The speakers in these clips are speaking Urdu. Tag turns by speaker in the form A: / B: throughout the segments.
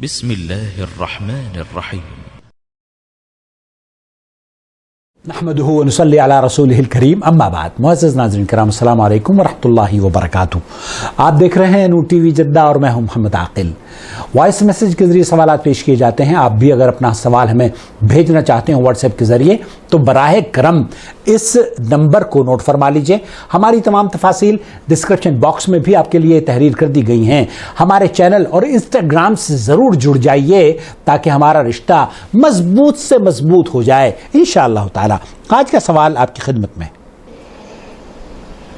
A: بسم الله الرحمن الرحيم.
B: نحمده ونصلي على رسوله الکریم اما بعد. معزز ناظرین کرام السلام علیکم ورحمۃ اللہ وبرکاتہ. آپ دیکھ رہے ہیں نور ٹی وی جدہ اور میں ہوں محمد عاقل. وائس میسج کے ذریعے سوالات پیش کیے جاتے ہیں. آپ بھی اگر اپنا سوال ہمیں بھیجنا چاہتے ہیں واٹس ایپ کے ذریعے تو براہ کرم اس نمبر کو نوٹ فرما لیجئے. ہماری تمام تفاصیل ڈسکرپشن باکس میں بھی آپ کے لیے تحریر کر دی گئی ہیں. ہمارے چینل اور انسٹاگرام سے ضرور جڑ جائیے تاکہ ہمارا رشتہ مضبوط سے مضبوط ہو جائے انشاءاللہ تعالی. آج کا سوال آپ کی خدمت میں.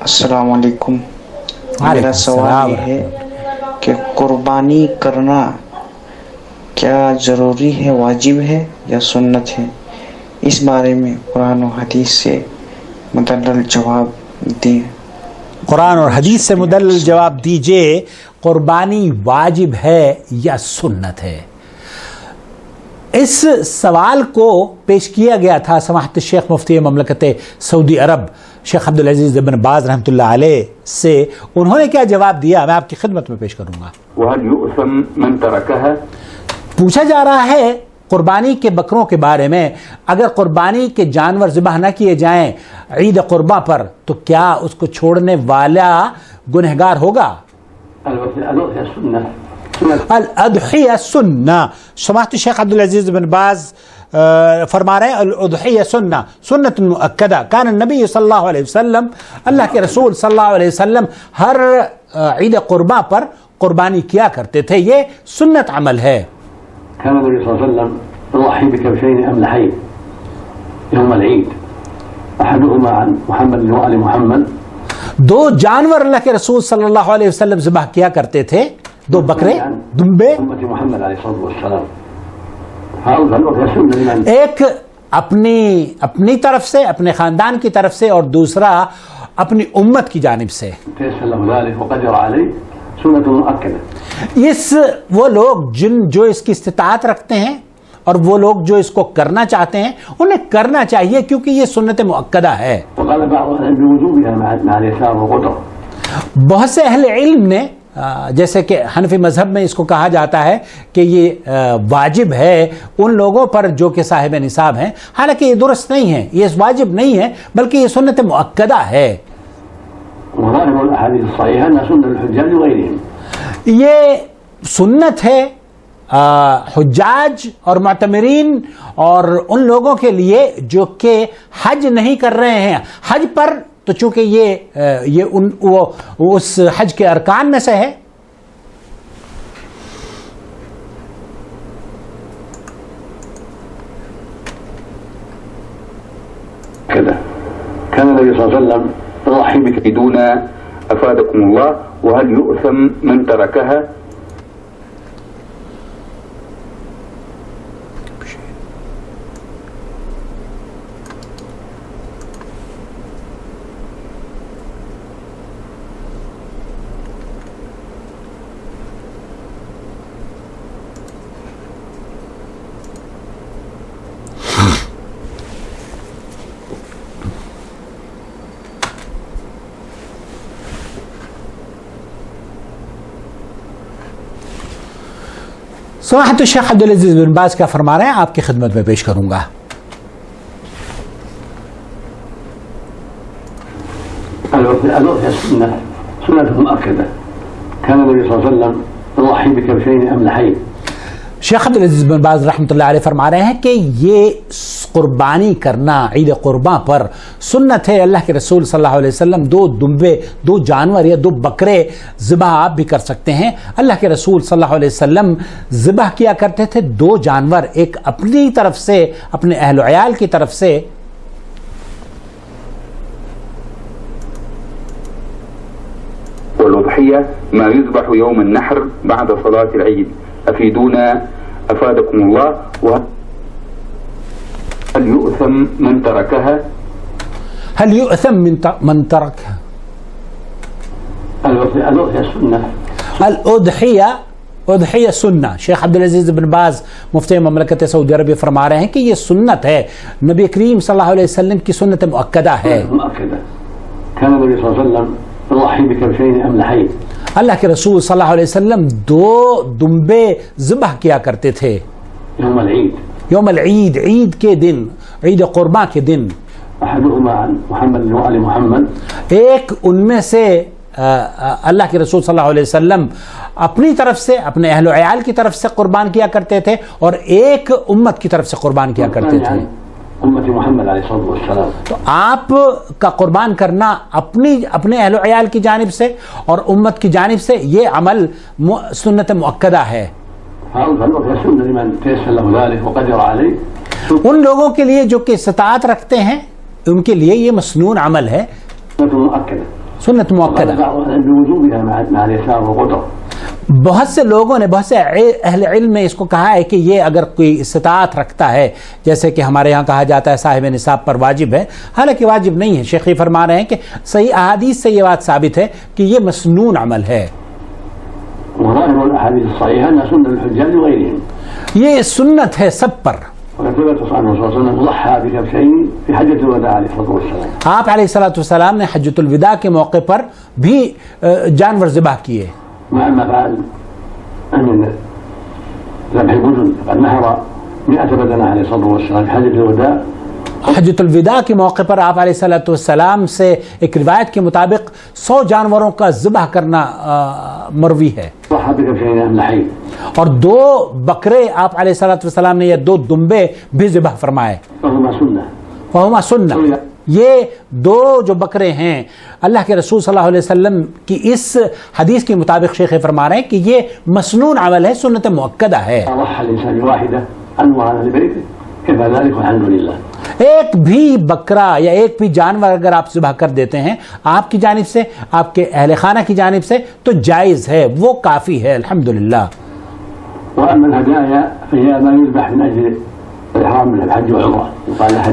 C: السلام علیکم. میرا سوال یہ ہے کہ قربانی کرنا کیا ضروری ہے، واجب ہے یا سنت ہے؟ اس بارے میں قرآن و حدیث سے مدلل جواب دیں.
B: قرآن اور حدیث سے مدلل جواب دیجئے. قربانی واجب ہے یا سنت ہے؟ اس سوال کو پیش کیا گیا تھا سماحت شیخ مفتی مملکت سعودی عرب شیخ عبدالعزیز بن باز رحمۃ اللہ علیہ سے. انہوں نے کیا جواب دیا میں آپ کی خدمت میں پیش کروں گا.
D: وهل يؤثم من تركها؟
B: پوچھا جا رہا ہے قربانی کے بکروں کے بارے میں. اگر قربانی کے جانور ذبح نہ کیے جائیں عید قرباں پر تو کیا اس کو چھوڑنے والا گنہگار ہوگا؟ الاضحیہ سنہ. سماحت شیخ عبدالعزیز بن باز فرما رہے ہیں الاضحیہ سنہ سنت مؤکدہ. کان النبی صلی اللہ علیہ وسلم، اللہ کے رسول صلی اللہ علیہ وسلم ہر عید قرباں پر قربانی کیا کرتے تھے. یہ سنت عمل ہے.
D: كان النبي صلى الله عليه وسلم يضحي بكبشين أملحين يوم العيد، أحدهما عن محمد وآل محمد.
B: دو جانور اللہ کے رسول صلی اللہ علیہ وسلم ذبح کیا کرتے تھے، دو بکرے دمبے.
D: أمة محمد عليه الصلاة والسلام. هؤلاء سنة.
B: ایک اپنی طرف سے اپنے خاندان کی طرف سے اور دوسرا اپنی امت کی جانب سے.
D: تيسر له ذلك وقدر عليه سنة مؤكدة.
B: وہ لوگ جو اس کی استطاعت رکھتے ہیں اور وہ لوگ جو اس کو کرنا چاہتے ہیں انہیں کرنا چاہیے کیونکہ یہ سنت مؤکدہ ہے.
D: وقال بعض العلماء بوجوبها مع اليسار وقدر.
B: بہت سے اہل علم نے جیسے کہ حنفی مذہب میں اس کو کہا جاتا ہے کہ یہ واجب ہے ان لوگوں پر جو کہ صاحب نصاب ہیں. حالانکہ یہ درست نہیں ہے، یہ واجب نہیں ہے بلکہ یہ سنت مؤکدہ ہے.
D: وظاهر الأحاديث الصحيحة أنها سنة للحجاج وغيرهم.
B: یہ سنت ہے حجاج اور معتمرین اور ان لوگوں کے لیے جو کہ حج نہیں کر رہے ہیں. حج پر تو چونکہ یہ اس حج کے ارکان میں سے ہے.
D: كذا كان النبي صلى الله عليه وسلم يضحي بكيدون أفادكم الله. وهل يؤثم من تركها؟
B: سماحت الشیخ عبدالعزیز بن باز کیا فرما رہے ہیں آپ کی خدمت میں پیش کروں گا.
D: سنة مؤكدة. كان النبي صلى الله عليه وسلم يضحي بكبشين أملحين.
B: شیخ عبدالعزیز بن باز رحمۃ اللہ علیہ فرما رہے ہیں کہ یہ قربانی کرنا عید قرباں پر سنت ہے. اللہ کے رسول صلی اللہ علیہ وسلم دو دمبے، دو جانور یا دو بکرے ذبح آپ بھی کر سکتے ہیں. اللہ کے رسول صلی اللہ علیہ وسلم ذبح کیا کرتے تھے دو جانور، ایک اپنی طرف سے اپنے اہل و عیال کی طرف سے.
D: والأضحية ما يذبح يوم النحر بعد صلاة العيد. أفيدونا أفادكم الله. وهل يؤثم من تركها؟
B: هل يؤثم من تركها؟
D: الأضحية سنة.
B: اضحیہ سنہ. شیخ عبدالعزیز بن باز مفتی مملکت سعودی عربیہ فرما رہے ہیں کہ یہ سنت ہے، نبی کریم صلی اللہ علیہ وسلم کی سنت مؤکدہ ہے.
D: مؤکدہ. كان النبي صلى الله عليه وسلم يضحي بكبشين أملحين.
B: اللہ کے رسول صلی اللہ علیہ وسلم 2 دمبے ذبح کیا کرتے تھے
D: يوم العيد
B: یوم العید، عید کے دن، عید قرباں کے دن.
D: أحدهما عن محمد وآل محمد،
B: ایک ان میں سے اللہ کے رسول صلی اللہ علیہ وسلم اپنی طرف سے، اپنے اہل و عیال کی طرف سے قربان کیا کرتے تھے، اور ایک امت کی طرف سے قربان کیا کرتے تھے.
D: امت محمد علیہ الصلوۃ والسلام.
B: تو آپ کا قربان کرنا اپنے اہل و عیال کی جانب سے اور امت کی جانب سے، یہ عمل سنت مؤکدہ ہے. ان لوگوں کے لیے جو کہ استطاعت رکھتے ہیں، ان کے لیے یہ مسنون عمل ہے، سنت مؤکدہ. بہت سے لوگوں نے، بہت سے اہل علم نے اس کو کہا ہے کہ یہ اگر کوئی استطاعت رکھتا ہے، جیسے کہ ہمارے یہاں کہا جاتا ہے صاحب نصاب پر واجب ہے، حالانکہ واجب نہیں ہے. شیخ فرما رہے ہیں کہ صحیح احادیث سے یہ بات ثابت ہے کہ یہ مسنون عمل ہے. یہ سنت ہے سب پر. آپ علیہ الصلوۃ والسلام نے حجۃ الوداع کے موقع پر بھی جانور ذبح کیے. حجۃ الوداع کے موقع پر آپ علیہ الصلوۃ والسلام سے ایک روایت کے مطابق 100 جانوروں کا ذبح کرنا مروی ہے، اور 2 بکرے آپ علیہ الصلوۃ والسلام نے، یا 2 دمبے بھی ذبح فرمائے. وہما سنہ، یہ 2 جو بکرے ہیں اللہ کے رسول صلی اللہ علیہ وسلم کی اس حدیث کے مطابق شیخ فرما رہے ہیں کہ یہ مسنون عمل ہے، سنت مؤکدہ ہے. ایک بھی بکرا یا ایک بھی جانور اگر آپ ذبح کر دیتے ہیں آپ کی جانب سے، آپ کے اہل خانہ کی جانب سے، تو جائز ہے، وہ کافی ہے الحمدللہ.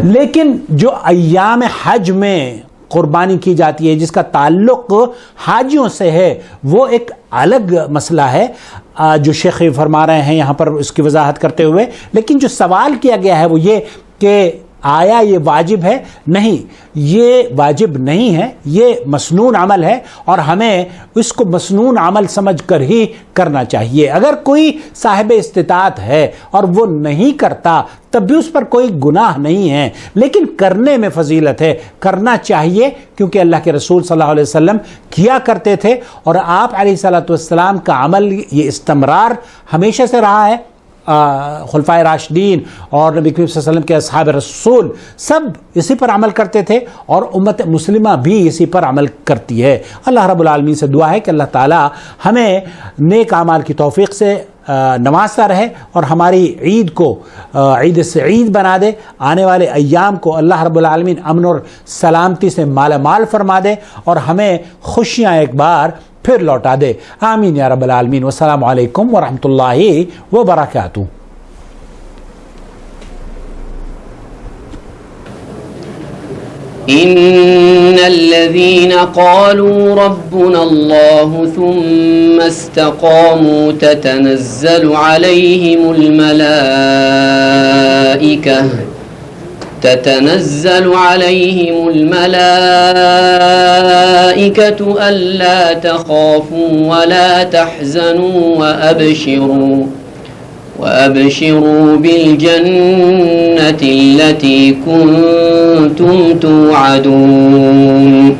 B: لیکن جو ایام حج میں قربانی کی جاتی ہے، جس کا تعلق حاجیوں سے ہے، وہ ایک الگ مسئلہ ہے جو شیخ فرما رہے ہیں یہاں پر اس کی وضاحت کرتے ہوئے. لیکن جو سوال کیا گیا ہے وہ یہ کہ آیا یہ واجب ہے؟ نہیں، یہ واجب نہیں ہے، یہ مسنون عمل ہے، اور ہمیں اس کو مسنون عمل سمجھ کر ہی کرنا چاہیے. اگر کوئی صاحب استطاعت ہے اور وہ نہیں کرتا تب بھی اس پر کوئی گناہ نہیں ہے، لیکن کرنے میں فضیلت ہے، کرنا چاہیے، کیونکہ اللہ کے رسول صلی اللہ علیہ وسلم کیا کرتے تھے، اور آپ علیہ الصلوۃ والسلام کا عمل یہ استمرار ہمیشہ سے رہا ہے. خلفائے راشدین اور نبی کریم صلی اللہ علیہ وسلم کے اصحاب رسول سب اسی پر عمل کرتے تھے، اور امت مسلمہ بھی اسی پر عمل کرتی ہے. اللہ رب العالمین سے دعا ہے کہ اللہ تعالی ہمیں نیک اعمال کی توفیق سے نوازتا رہے، اور ہماری عید کو عید سعید بنا دے. آنے والے ایام کو اللہ رب العالمین امن اور سلامتی سے مالا مال فرما دے، اور ہمیں خوشیاں ایک بار پھر لوٹا دے. آمین یا رب العالمین. والسلام علیکم ورحمۃ اللہ وبرکاتہ.
E: إن الذين قالوا ربنا الله ثم استقاموا تتنزل عليهم الملائكة ألا تخافوا ولا تحزنوا وأبشروا بالجنة التي كنتم توعدون